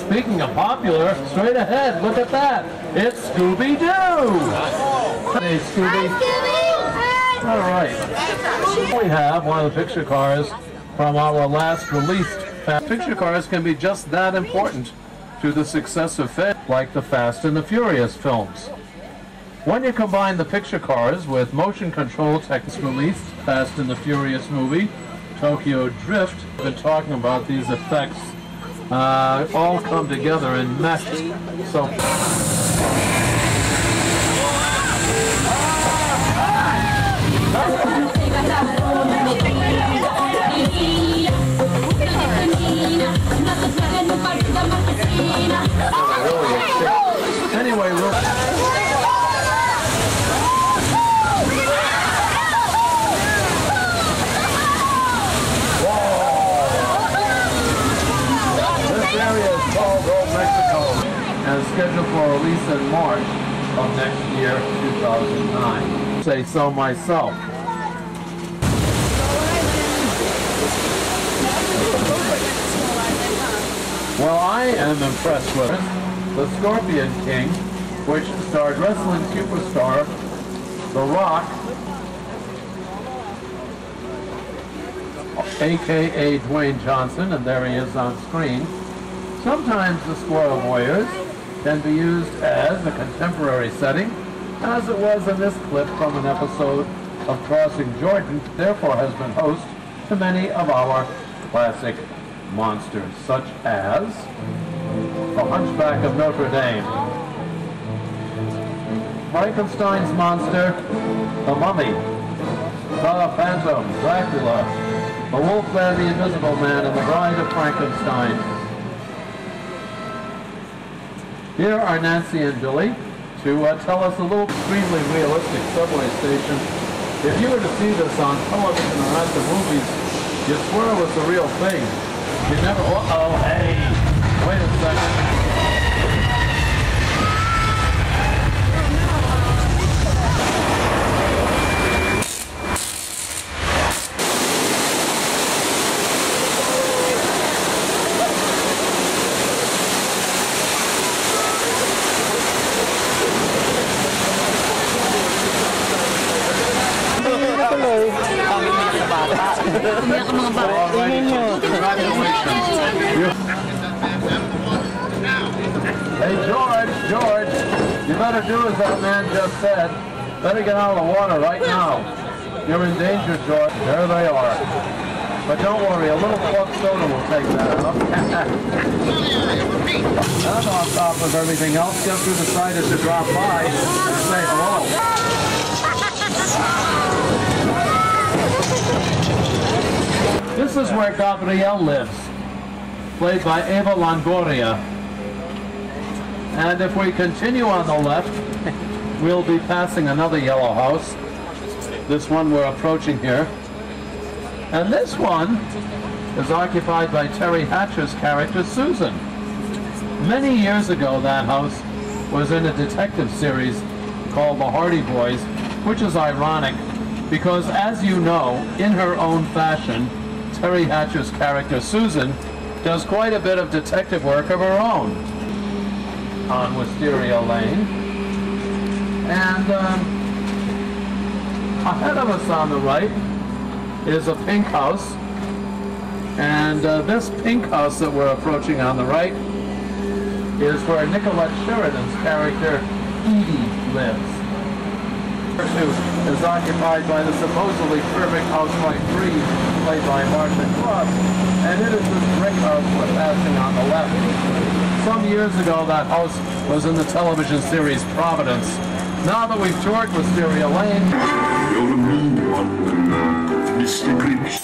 Speaking of popular, straight ahead, look at that. It's Scooby-Doo. Hey, Scooby. Hi, Scooby. All right. We have one of the picture cars from our last released. Picture cars can be just that important to the success of films like the Fast and the Furious films. When you combine the picture cars with motion control techniques released, Fast and the Furious movie, Tokyo Drift, we've been talking about these effects all come together and mesh. So anyway, and scheduled for release in March of next year, 2009. Say so myself. Well, I am impressed with it. The Scorpion King, which starred wrestling superstar The Rock, a.k.a. Dwayne Johnson, and there he is on screen. Sometimes the Squirrel Warriors can be used as a contemporary setting, as it was in this clip from an episode of Crossing Jordan, therefore has been host to many of our classic monsters, such as The Hunchback of Notre Dame, Frankenstein's Monster, The Mummy, The Phantom, Dracula, The Wolfman, the Invisible Man, and The Bride of Frankenstein. Here are Nancy and Billy to tell us a little extremely realistic subway station. If you were to see this on television or at the movies, you'd swear it was the real thing. You never, uh-oh, hey, wait a second. Hey, George, you better do as that man just said. Better get out of the water right now. You're in danger, George. There they are. But don't worry, a little club soda will take that out. And on top of everything else, guess who decided to drop by and say hello? This is where Gabrielle lives, played by Eva Longoria. And if we continue on the left, we'll be passing another yellow house. This one we're approaching here. And this one is occupied by Terry Hatcher's character, Susan. Many years ago, that house was in a detective series called The Hardy Boys, which is ironic because, as you know, in her own fashion, Terry Hatcher's character, Susan, does quite a bit of detective work of her own on Wisteria Lane. And ahead of us on the right is a pink house. And this pink house that we're approaching on the right is where Nicolette Sheridan's character, Edie, lives. Is occupied by the supposedly perfect housewife Bree, played by Marcia Cross, and it is this brick house we're passing on the left. Some years ago, that house was in the television series Providence. Now that we've toured Wisteria Lane, you're the mean one, Mr. Grinch.